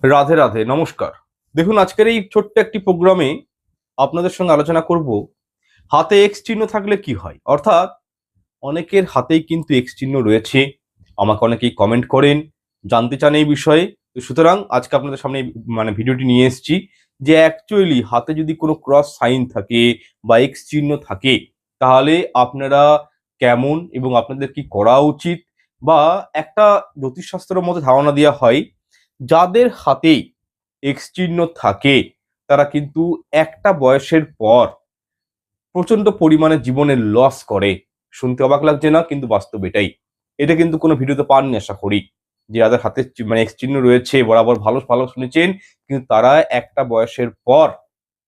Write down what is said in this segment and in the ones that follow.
রাধে রাধে, নমস্কার। দেখুন, আজকের এই ছোট্ট একটি প্রোগ্রামে আপনাদের সঙ্গে আলোচনা করব হাতে এক্স চিহ্ন থাকলে কি হয়। অর্থাৎ অনেকের হাতেই কিন্তু এক্স চিহ্ন রয়েছে। আমাকে অনেকেই কমেন্ট করেন, জানতে চান এই বিষয়ে। তো সুতরাং আজকে আপনাদের সামনে ভিডিওটি নিয়ে এসেছি যে অ্যাকচুয়ালি হাতে যদি কোনো ক্রস সাইন থাকে বা এক্স চিহ্ন থাকে, তাহলে আপনারা কেমন এবং আপনাদের কি করা উচিত। বা একটা জ্যোতিষশাস্ত্রের মধ্যে ধারণা দেওয়া হয়, যাদের হাতেই এক্স চিহ্ন থাকে তারা কিন্তু একটা বয়সের পর প্রচন্ড পরিমাণে জীবনের লস করে। শুনতে অবাক লাগছে না, কিন্তু বাস্তব এটাই। এটা কিন্তু কোনো ভিডিওতে পাননি আশা করি, যে যাদের হাতে এক্স চিহ্ন রয়েছে বরাবর ভালো ভালো শুনেছেন, কিন্তু তারা একটা বয়সের পর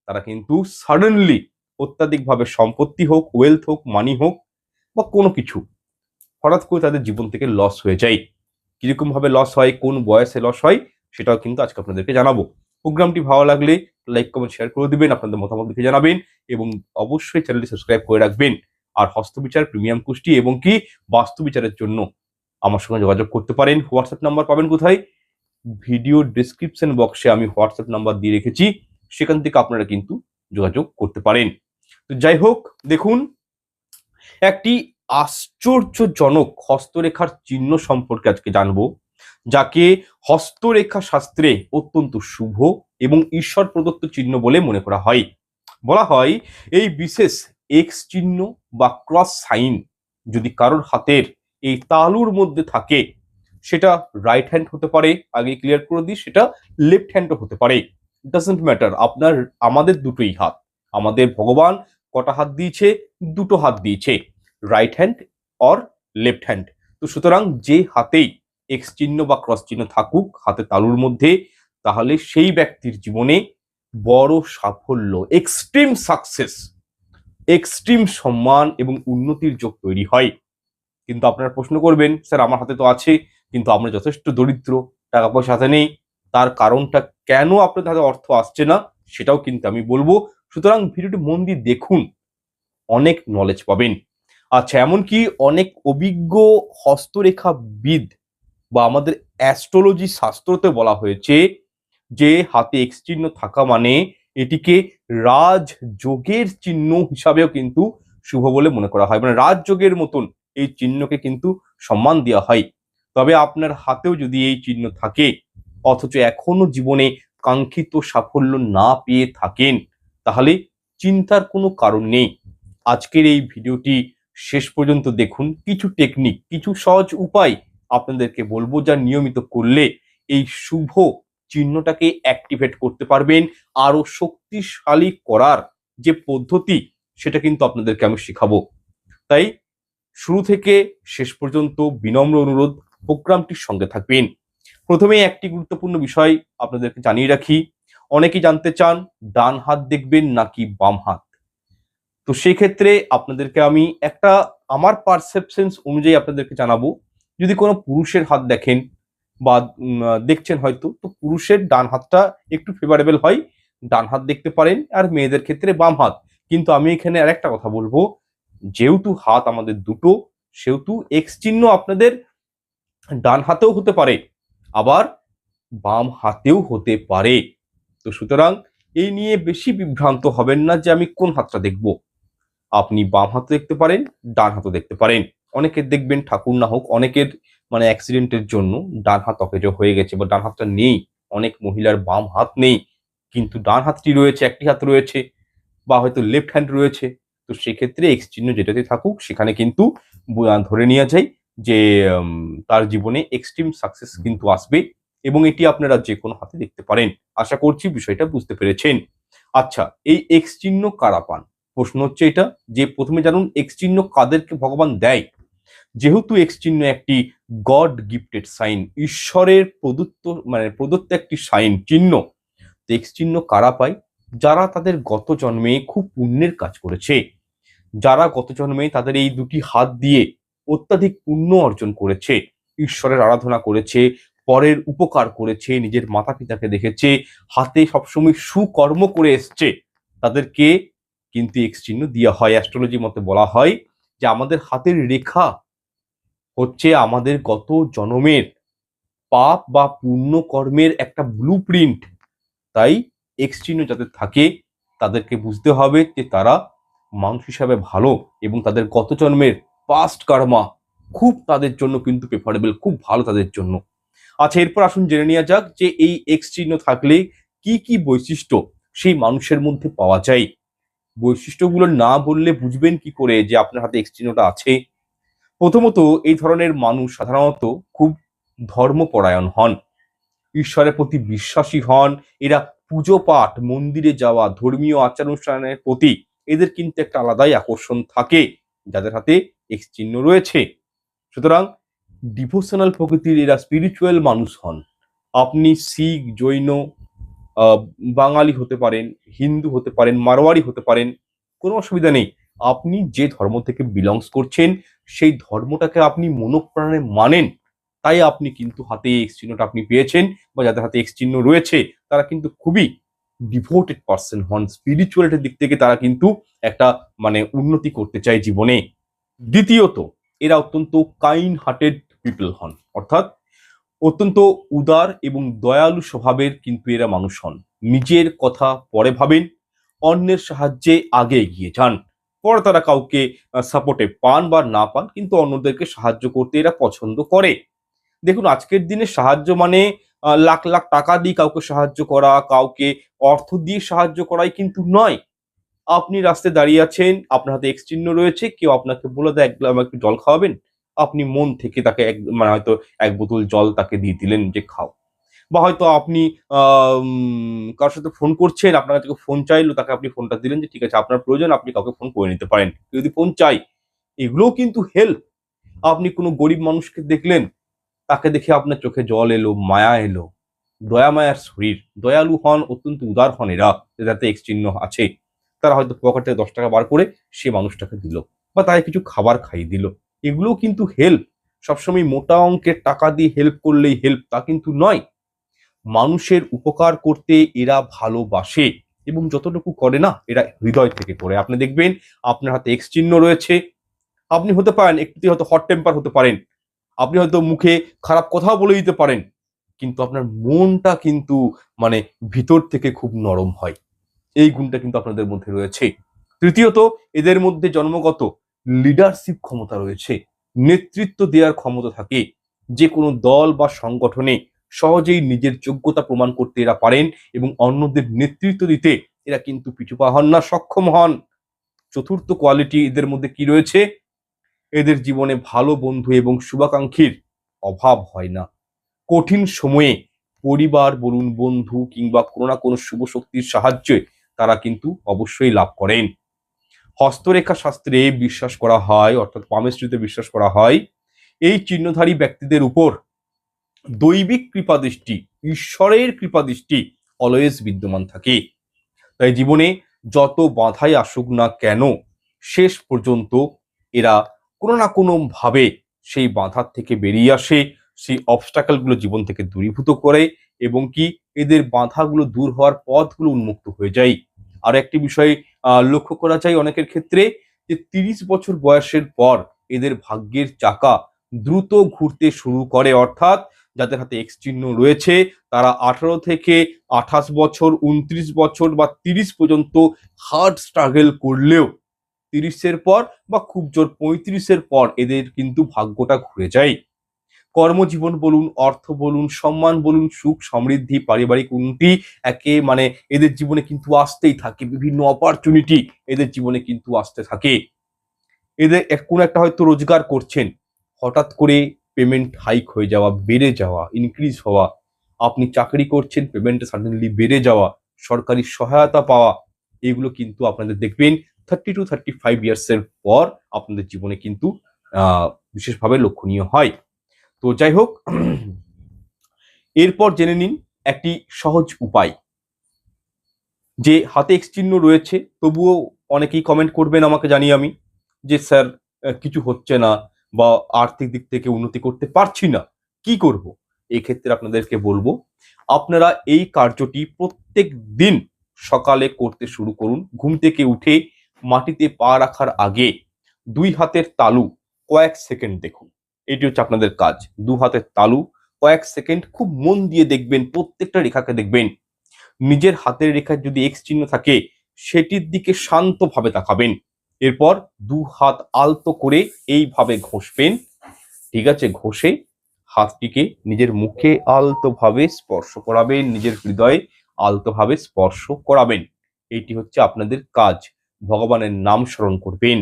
তারা কিন্তু সাডেনলি অত্যাধিকভাবে সম্পত্তি হোক, ওয়েলথ হোক, মানি হোক বা কোনো কিছু হঠাৎ করে তাদের জীবন থেকে লস হয়ে যায়। কিরকম ভাবে লস হয়, কোন বয়সে লস হয়, সেটাও কিন্তু আজকে আপনাদেরকে জানাবো। প্রোগ্রামটি ভালো লাগলে লাইক কমেন্ট শেয়ার করে দিবেন, আপনাদের মতামত লিখে জানাবেন এবং অবশ্যই চ্যানেলটি সাবস্ক্রাইব করে রাখবেন। আর হস্তবিচার, প্রিমিয়াম কুষ্টি এবং কি বাস্তু বিচারের জন্য আমার সঙ্গে যোগাযোগ করতে পারেন। হোয়াটসঅ্যাপ নাম্বার পাবেন কোথায়? ভিডিও ডিসক্রিপশন বক্সে আমি হোয়াটসঅ্যাপ নাম্বার দিয়ে রেখেছি, সেখান থেকে আপনারা কিন্তু যোগাযোগ করতে পারেন। তো যাই হোক, দেখুন, একটি আশ্চর্যজনক হস্তরেখার চিহ্ন সম্পর্কে আজকে জানবো, যাকে হস্তরেখা শাস্ত্রে অত্যন্ত শুভ এবং ঈশ্বর প্রদত্ত চিহ্ন বলে মনে করা হয়। বলা হয়, এই বিশেষ এক্স চিহ্ন বা ক্রস সাইন যদি কারোর হাতের এই তালুর মধ্যে থাকে, সেটা রাইট হ্যান্ড হতে পারে, আগে ক্লিয়ার করে দিই, সেটা লেফট হ্যান্ডও হতে পারে। ডাজন্ট ম্যাটার, আপনার আমাদের দুটোই হাত। আমাদের ভগবান কটা হাত দিয়েছে? দুটো হাত দিয়েছে, right hand or left hand. তো সুতরাং যে হাতেই এক্স চিহ্ন বা ক্রস চিহ্ন থাকুক হাতে তালুর মধ্যে, তাহলে সেই ব্যক্তির জীবনে বড় সাফল্য, এক্সট্রিম সাকসেস, এক্সট্রিম সম্মান এবং উন্নতির যোগ তৈরি হয়। কিন্তু আপনারা প্রশ্ন করবেন, স্যার আমার হাতে তো আছে, কিন্তু আমরা যথেষ্ট দরিদ্র, টাকা পয়সা হাতে নেই, তার কারণটা কেন আপনাদের হাতে অর্থ আসছে না, সেটাও কিন্তু আমি বলবো। সুতরাং ভিডিওটি মন দিয়ে দেখুন, অনেক নলেজ পাবেন। আচ্ছা, এমনকি অনেক অভিজ্ঞ হস্তরেখাবিদ বা আমাদের অ্যাস্ট্রোলজি শাস্ত্রতে বলা হয়েছে যে হাতে এক্স চিহ্ন থাকা মানে এটিকে রাজযোগের চিহ্ন হিসাবেও কিন্তু শুভ বলে মনে করা হয়। মানে রাজযোগের মতন এই চিহ্নকে কিন্তু সম্মান দেওয়া হয়। তবে আপনার হাতেও যদি এই চিহ্ন থাকে, অথচ এখনো জীবনে কাঙ্ক্ষিত সাফল্য না পেয়ে থাকেন, তাহলে চিন্তার কোনো কারণ নেই। আজকের এই ভিডিওটি শেষ পর্যন্ত দেখুন। কিছু টেকনিক, কিছু সহজ উপায় আপনাদেরকে বলবো, যা নিয়মিত করলে এই শুভ চিহ্নটাকে অ্যাক্টিভেট করতে পারবেন। আরো শক্তিশালী করার যে পদ্ধতি, সেটা কিন্তু আপনাদেরকে আমি শেখাবো। তাই শুরু থেকে শেষ পর্যন্ত বিনম্র অনুরোধ, প্রোগ্রামটির সঙ্গে থাকবেন। প্রথমেই একটি গুরুত্বপূর্ণ বিষয় আপনাদেরকে জানিয়ে রাখি। অনেকেই জানতে চান ডান হাত দেখবেন নাকি বাম হাত। তো সেক্ষেত্রে আপনাদেরকে আমি একটা আমার পারসেপশনস অনুযায়ী আপনাদেরকে জানাবো। যদি কোনো পুরুষের হাত দেখেন বা দেখছেন হয়তো, তো পুরুষের ডান হাতটা একটু ফেভারেবল হয়, ডান হাত দেখতে পারেন, আর মেয়েদের ক্ষেত্রে বাম হাত। কিন্তু আমি এখানে আরেকটা কথা বলবো, যেহেতু হাত আমাদের দুটো, সেহেতু এক্স চিহ্ন আপনাদের ডান হাতেও হতে পারে, আবার বাম হাতেও হতে পারে। তো সুতরাং এই নিয়ে বেশি বিভ্রান্ত হবেন না যে আমি কোন হাতটা দেখবো। আপনি বাম হাতে দেখতে পারেন, ডান হাতও দেখতে পারেন। অনেকের দেখবেন, ঠাকুর না হোক, অনেকের অ্যাক্সিডেন্টের জন্য ডান হাত অকেজো হয়ে গেছে বা ডান হাতটা নেই। অনেক মহিলার বাম হাত নেই, কিন্তু ডান হাতটি রয়েছে, একটি হাত রয়েছে, বা হয়তো লেফট হ্যান্ড রয়েছে। তো সেক্ষেত্রে এক্স চিহ্ন যেটাতে থাকুক, সেখানে কিন্তু ধরে নেওয়া যায় যে তার জীবনে এক্সট্রিম সাকসেস কিন্তু আসবে, এবং এটি আপনারা যে কোনো হাতে দেখতে পারেন। আশা করছি বিষয়টা বুঝতে পেরেছেন। আচ্ছা, এই এক্স চিহ্ন কারা পান? প্রশ্ন হচ্ছে এটা, যে প্রথমে জানুন এক্স চিহ্ন কাদেরকে ভগবান দেয়। যেহেতু এক্স চিহ্ন একটি গড গিফটেড সাইন, ঈশ্বরের প্রদত্ত প্রদত্ত একটি সাইন, চিহ্ন। তো এক্স চিহ্ন কারা পায়? যারা তাদের গত জন্মে খুব পুণ্যের কাজ করেছে, যারা গত জন্মে তাদের এই দুটি হাত দিয়ে অত্যাধিক পুণ্য অর্জন করেছে, ঈশ্বরের আরাধনা করেছে, পরের উপকার করেছে, নিজের মাতা পিতাকে দেখেছে, হাতে সবসময় সুকর্ম করে এসছে, তাদেরকে কিন্তু এক্স চিহ্ন দেওয়া হয়। অ্যাস্ট্রোলজি মতে বলা হয় যে আমাদের হাতের রেখা হচ্ছে আমাদের গত জন্মের পাপ বা পুণ্য কর্মের একটা ব্লু প্রিন্ট। তাই এক্স চিহ্ন যাদের থাকে তাদেরকে বুঝতে হবে যে তারা মানুষ হিসাবে ভালো, এবং তাদের গত জন্মের পাস্ট কার্মা খুব তাদের জন্য কিন্তু প্রেফারেবল, খুব ভালো তাদের জন্য। আচ্ছা, এরপর আসুন জেনে নেওয়া যাক যে এই এক্স চিহ্ন থাকলে কি কি বৈশিষ্ট্য সেই মানুষের মধ্যে পাওয়া যায়। বৈশিষ্ট্যগুলো না বললে বুঝবেন কি করে যে আপনার হাতে এক্স চিহ্নটা আছে? প্রথমত, এই ধরনের মানুষ সাধারণত খুব ধর্মপরায়ণ হন, ঈশ্বরের প্রতি বিশ্বাসী হন। এরা পুজো পাঠ, মন্দিরে যাওয়া, ধর্মীয় আচার অনুষ্ঠানের প্রতি এদের কিন্তু একটা আলাদাই আকর্ষণ থাকে যাদের হাতে এক্স চিহ্ন রয়েছে। সুতরাং ডিভোশনাল প্রকৃতির এরা স্পিরিচুয়াল মানুষ হন। আপনি শিখ, জৈন, বাঙালি হতে পারেন, হিন্দু হতে পারেন, মারোয়ারি হতে পারেন, কোনো অসুবিধা নেই। আপনি যে ধর্ম থেকে বিলংস করছেন সেই ধর্মটাকে আপনি মনোপ্রাণে মানেন, তাই আপনি কিন্তু হাতে এক্স চিহ্নটা আপনি পেয়েছেন, বা যাদের হাতে এক্স চিহ্ন রয়েছে তারা কিন্তু খুবই ডিভোটেড পার্সন হন। স্পিরিচুয়ালিটির দিক থেকে তারা কিন্তু একটা মানে উন্নতি করতে চায় জীবনে। দ্বিতীয়ত, এরা অত্যন্ত কাইন্ড হার্টেড পিপল হন, অর্থাৎ অত্যন্ত উদার এবং দয়ালু স্বভাবের কিন্তু এরা মানুষ হন। নিজের কথা পরে ভাবেন, অন্যের সাহায্যে আগে এগিয়ে যান। পরে তারা কাউকে সাপোর্টে পান বা না পান, কিন্তু অন্যদেরকে সাহায্য করতে এরা পছন্দ করে। দেখুন, আজকের দিনে সাহায্য মানে লাখ লাখ টাকা দিয়ে কাউকে সাহায্য করা, কাউকে অর্থ দিয়ে সাহায্য করাই কিন্তু নয়। আপনি রাস্তায় দাঁড়িয়ে আছেন, আপনার হাতে এক্স চিহ্ন রয়েছে, কেউ আপনাকে বলে দেয় আমাকে একটু জল খাওয়াবেন, আপনি মন থেকে তাকে মানে হয়তো এক বোতল জল তাকে দিয়ে দিলেন যে খাও। বা হয়তো আপনি কারোর সাথে ফোন করছেন, আপনার কাছে ফোন চাইলো, তাকে আপনি ফোনটা দিলেন যে ঠিক আছে আপনার প্রয়োজন, আপনি কাউকে ফোন করে নিতে পারেন, কেউ যদি ফোন চাই। এগুলোও কিন্তু হেল্প। আপনি কোনো গরিব মানুষকে দেখলেন, তাকে দেখে আপনার চোখে জল এলো, মায়া এলো, দয়া মায়ার শরীর, দয়ালু হন, অত্যন্ত উদার হন এরা, যাতে এক্স চিহ্ন আছে। তারা হয়তো পকেটে 10 টাকা বার করে সে মানুষটাকে দিল, বা তাকে কিছু খাবার খাইয়ে দিল। এগুলোও কিন্তু হেল্প। সবসময় মোটা অঙ্কের টাকা দিয়ে হেল্প করলেই হেল্প তা কিন্তু নয়। মানুষের উপকার করতে এরা ভালোবাসে, এবং যতটুকু করে না এরা হৃদয় থেকে করে। আপনি দেখবেন আপনার হাতে এক্স চিহ্ন রয়েছে, আপনি হতে পারেন একটু হয়তো হট টেম্পার হতে পারেন, আপনি হয়তো মুখে খারাপ কথাও বলে দিতে পারেন, কিন্তু আপনার মনটা কিন্তু মানে ভিতর থেকে খুব নরম হয়। এই গুণটা কিন্তু আপনাদের মধ্যে রয়েছে। তৃতীয়ত, এদের মধ্যে জন্মগত লিডারশিপ ক্ষমতা রয়েছে, নেতৃত্ব দেওয়ার ক্ষমতা থাকে। যে কোনো দল বা সংগঠনে সহজেই নিজের যোগ্যতা প্রমাণ করতে এরা পারেন, এবং অন্যদের নেতৃত্ব দিতে এরা কিন্তু পিছুপা হন না, সক্ষম হন। চতুর্থ কোয়ালিটি এদের মধ্যে কি রয়েছে? এদের জীবনে ভালো বন্ধু এবং শুভাকাঙ্ক্ষীর অভাব হয় না। কঠিন সময়ে পরিবার বলুন, বন্ধু কিংবা কোনো না কোনো শুভ শক্তির সাহায্যে তারা কিন্তু অবশ্যই লাভ করেন। হস্তরেখা শাস্ত্রে বিশ্বাস করা হয়, অর্থাৎ পামেস্ট্রিতে বিশ্বাস করা হয়, এই চিহ্নধারী ব্যক্তিদের উপর দৈবিক কৃপাদৃষ্টি, ঈশ্বরের কৃপাদৃষ্টি অলওয়েজ বিদ্যমান থাকে। তাই জীবনে যত বাধাই আসুক না কেন, শেষ পর্যন্ত এরা কোনো না কোনো ভাবে সেই বাধার থেকে বেরিয়ে আসে, সেই অবস্টাকেলগুলো জীবন থেকে দূরীভূত করে, এবং কি এদের বাধাগুলো দূর হওয়ার পথগুলো উন্মুক্ত হয়ে যায়। আর একটি বিষয় লক্ষ্য করা যায় অনেকের ক্ষেত্রে, যে 30 বছর বয়সের পর এদের ভাগ্যের চাকা দ্রুত ঘুরতে শুরু করে। অর্থাৎ যাদের হাতে এক্স চিহ্ন রয়েছে তারা 18 থেকে 28 বছর, 29 বছর বা 30 পর্যন্ত হার্ড স্ট্রাগল করলেও 30-এর পর বা খুব জোর 35-এর পর এদের কিন্তু ভাগ্যটা ঘুরে যায়। কর্মজীবন বলুন, অর্থ বলুন, সম্মান বলুন, সুখ সমৃদ্ধি, পারিবারিক উন্নতি একে মানে এদের জীবনে কিন্তু আসতেই থাকে। বিভিন্ন অপরচুনিটি এদের জীবনে কিন্তু আসতে থাকে। এদের কোনো একটা হয়তো রোজগার করছেন, হঠাৎ করে পেমেন্ট হাইক হয়ে যাওয়া, বেড়ে যাওয়া, ইনক্রিজ হওয়া। আপনি চাকরি করছেন, পেমেন্টটা সাডেনলি বেড়ে যাওয়া, সরকারি সহায়তা পাওয়া, এগুলো কিন্তু আপনাদের দেখবেন 30 to 35 ইয়ার্সের পর আপনাদের জীবনে কিন্তু বিশেষভাবে লক্ষণীয় হয়। তো যাই হোক, এরপর জেনে নিন একটি সহজ উপায়। যে হাতে এক্স চিহ্ন রয়েছে তবুও অনেকেই কমেন্ট করবেন আমাকে, জানি আমি, যে স্যার কিছু হচ্ছে না, বা আর্থিক দিক থেকে উন্নতি করতে পারছি না, কি করব? এক্ষেত্রে আপনাদেরকে বলবো, আপনারা এই কার্যটি প্রত্যেক দিন সকালে করতে শুরু করুন। ঘুম থেকে উঠে মাটিতে পা রাখার আগে 2 হাতের তালু কয়েক সেকেন্ড দেখুন। এটি হচ্ছে আপনাদের কাজ। 2 হাতের তালু কয়েক সেকেন্ড খুব মন দিয়ে দেখবেন, প্রত্যেকটা রেখাকে দেখবেন। নিজের হাতের রেখায় যদি এক্স চিহ্ন থাকে সেটির দিকে শান্তভাবে তাকাবেন। এরপর দু হাত আলতো করে এইভাবে ঘষবেন, ঠিক আছে? ঘষে হাতটিকে নিজের মুখে আলতোভাবে স্পর্শ করাবেন, নিজের হৃদয়ে আলতোভাবে স্পর্শ করাবেন। এইটি হচ্ছে আপনাদের কাজ। ভগবানের নাম স্মরণ করবেন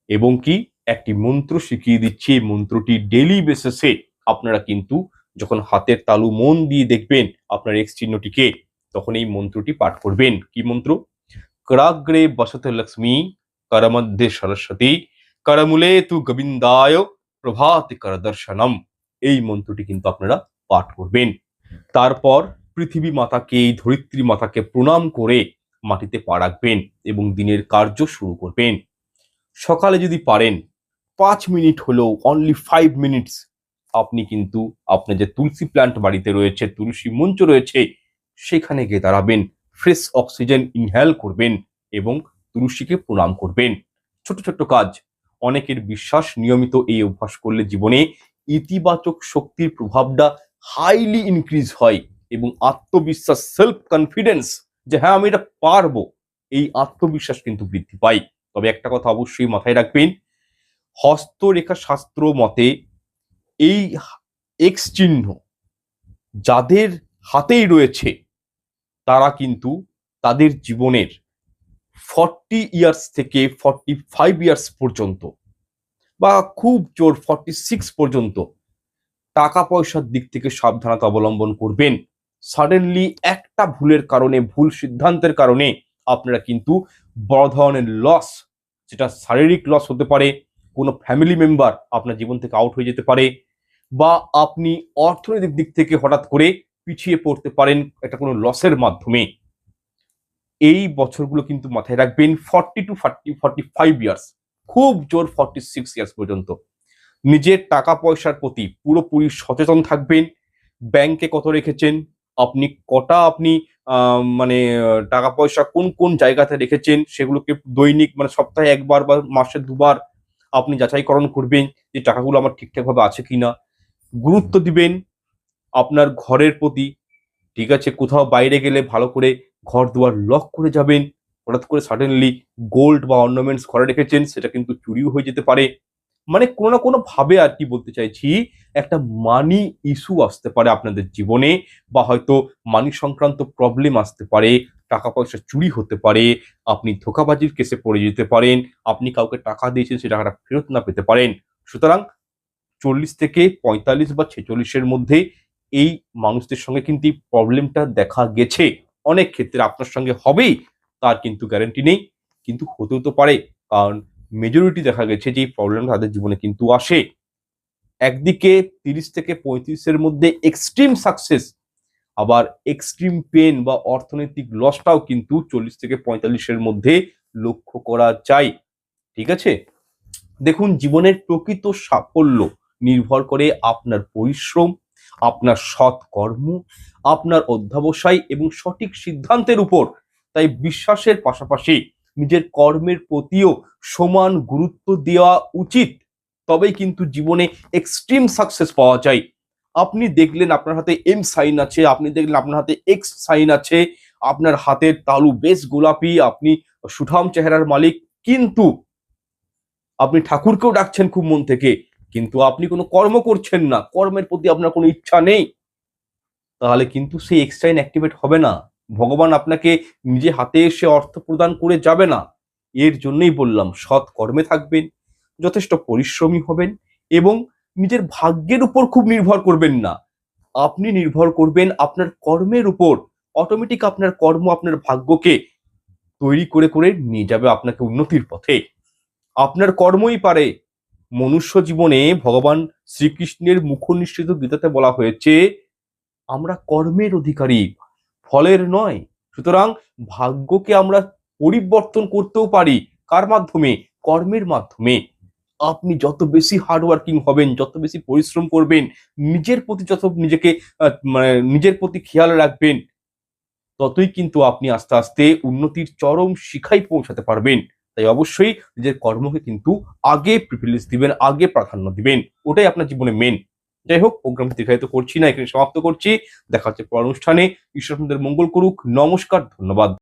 এবং কি একটি মন্ত্র শিখিয়ে দিচ্ছি, এই মন্ত্রটি ডেইলি বেসিসে আপনারা কিন্তু যখন হাতের তালু মন দিয়ে দেখবেন আপনার এক্স চিহ্নটিকে, তখন এই মন্ত্রটি পাঠ করবেন। কি মন্ত্র? कराग्रे बसते लक्ष्मी करमध्ये सरस्वতী करमूले तु গোবিন্দায় প্রভাতি কর দর্শনম। এই মন্ত্রটি কিন্তু আপনারা পাঠ করবেন। তারপর পৃথিবী মাতাকে, এই ধরিত্রী মাতাকে প্রণাম করে মাটিতে পা রাখবেন এবং দিনের কার্য শুরু করবেন। সকালে যদি পারেন 5 মিনিট হলেও, অনলি 5 মিনিটস, আপনি কিন্তু আপনার যে তুলসী প্ল্যান্ট বাড়িতে রয়েছে, তুলসী মঞ্চ রয়েছে, সেখানে গিয়ে দাঁড়াবেন, ফ্রেশ অক্সিজেন ইনহেল করবেন এবং তুলসীকে প্রণাম করবেন। ছোট ছোট্ট কাজ। অনেকের বিশ্বাস নিয়মিত এই অভ্যাস করলে জীবনে ইতিবাচক শক্তির প্রভাবটা হাইলি ইনক্রিজ হয় এবং আত্মবিশ্বাস, সেলফ কনফিডেন্স, যে হ্যাঁ আমি এটা পারবো, এই আত্মবিশ্বাস কিন্তু বৃদ্ধি পায়। তবে একটা কথা অবশ্যই মাথায় রাখবেন, হস্তরেখা শাস্ত্র মতে এই এক্স চিহ্ন যাদের হাতেই রয়েছে তারা কিন্তু তাদের জীবনের 40 ইয়ার্স থেকে 45 ইয়ার্স পর্যন্ত, বা খুব জোর 46 পর্যন্ত টাকা পয়সার দিক থেকে সাবধানতা অবলম্বন করবেন। সাডেনলি একটা ভুলের কারণে, ভুল সিদ্ধান্তের কারণে আপনারা কিন্তু বড় ধরনের লস, সেটা শারীরিক লস হতে পারে, কোনো ফ্যামিলি মেম্বার আপনার জীবন থেকে আউট হয়ে যেতে পারে, বা আপনি অর্থনৈতিক দিক থেকে হঠাৎ করে পিছিয়ে পড়তে পারেন একটা কোনো লসের মাধ্যমে। এই বছরগুলো কিন্তু মাথায় রাখবেন, 40 টু 45 ইয়ার্স, খুব জোর 46 ইয়ার্স পর্যন্ত নিজের টাকা পয়সার প্রতি পুরোপুরি সচেতন থাকবেন। ব্যাংকে কত রেখেছেন, আপনি কটা মানে টাকা পয়সা কোন কোন জায়গাতে রেখেছেন, সেগুলোকে দৈনিক মানে সপ্তাহে একবার বা মাসে দুবার আপনি যাচাইকরণ করবেন যে টাকাগুলো আমার ঠিকঠাকভাবে আছে কিনা। গুরুত্ব দিবেন আপনার ঘরের প্রতি, ঠিক আছে? কোথাও বাইরে গেলে ভালো করে ঘর দুয়ার লক করে যাবেন। হঠাৎ করে সাডেনলি গোল্ড বা অর্নামেন্টস ঘরে রেখেছেন, সেটা কিন্তু চুরিও হয়ে যেতে পারে। মানে কোনো না কোনো ভাবে আর কি বলতে চাইছি, একটা মানি ইস্যু আসতে পারে আপনাদের জীবনে, বা হয়তো মানি সংক্রান্ত প্রবলেম আসতে পারে, টাকা পয়সা চুরি হতে পারে, আপনি ধোঁকাবাজির কেসে পড়ে যেতে পারেন, আপনি কাউকে টাকা দিয়েছেন সে টাকাটা ফেরত না পেতে পারেন। সুতরাং 40 থেকে 45 বা 46-এর মধ্যে এই মানুষদের সঙ্গে কিন্তু এই প্রবলেমটা দেখা গেছে। অনেক ক্ষেত্রে আপনার সঙ্গে হবেই তার কিন্তু গ্যারান্টি নেই, কিন্তু হতেও তো পারে, কারণ মেজরিটি দেখা গেছে যে এই প্রবলেম তাদের জীবনে কিন্তু আসে। একদিকে 30 থেকে 35-এর মধ্যে এক্সট্রিম সাকসেস, আবার এক্সট্রিম পেন বা অর্থনৈতিক লসটাও কিন্তু 40 থেকে 45-এর মধ্যে লক্ষ্য করা যায়। ঠিক আছে? দেখুন, জীবনের প্রকৃত সাফল্য নির্ভর করে আপনার পরিশ্রম, আপনার সৎ কর্ম, আপনার অধ্যবসায় এবং সঠিক সিদ্ধান্তের উপর। তাই বিশ্বাসের পাশাপাশি নিজের কর্মের প্রতিও সমান গুরুত্ব দেওয়া উচিত। তবেই কিন্তু জীবনে এক্সট্রিম সাকসেস পাওয়া যায়। আপনি দেখলেন আপনার হাতে এম সাইন আছে, আপনি দেখলেন আপনার হাতে এক্স সাইন আছে, আপনার হাতের তালু বেশ গোলাপি, আপনি সুঠাম চেহারার মালিক, কিন্তু আপনি ঠাকুরকেও ডাকছেন খুব মন থেকে, কিন্তু আপনি কোনো কর্ম করছেন না, কর্মের প্রতি আপনার কোনো ইচ্ছা নেই, তাহলে কিন্তু সেই এক্সট্রাইন অ্যাক্টিভেট হবে না। ভগবান আপনাকে নিজে হাতে এসে অর্থ প্রদান করে যাবে না। এর জন্যই বললাম, সৎ কর্মে থাকবেন, যথেষ্ট পরিশ্রমী হবেন এবং নিজের ভাগ্যের উপর খুব নির্ভর করবেন না। আপনি নির্ভর করবেন আপনার কর্মের উপর। অটোমেটিক আপনার কর্ম আপনার ভাগ্যকে তৈরি করে করে নিয়ে যাবে আপনাকে উন্নতির পথে। আপনার কর্মই পারে। মনুষ্য জীবনে ভগবান শ্রীকৃষ্ণের মুখনিসৃত গীতাতে বলা হয়েছে আমরা কর্মের অধিকারী, ফলের নয়। সুতরাং ভাগ্যকে আমরা পরিবর্তন করতেও পারি। কার মাধ্যমে? কর্মের মাধ্যমে। আপনি যত বেশি হার্ডওয়ার্কিং হবেন, যত বেশি পরিশ্রম করবেন, নিজের প্রতি যত নিজেকে মানে নিজের প্রতি খেয়াল রাখবেন, ততই কিন্তু আপনি আস্তে আস্তে উন্নতির চরম শিখায় পৌঁছাতে পারবেন। তাই অবশ্যই নিজের কর্মকে কিন্তু আগে প্রিফারেন্স দিবেন, আগে প্রাধান্য দিবেন। ওটাই আপনার জীবনে মেন। যাই হোক, প্রোগ্রাম দীর্ঘায়িত করছি না, এখানে সমাপ্ত করছি। দেখা হচ্ছে পরের অনুষ্ঠানে। ঈশ্বর আপনাদের মঙ্গল করুক। নমস্কার, ধন্যবাদ।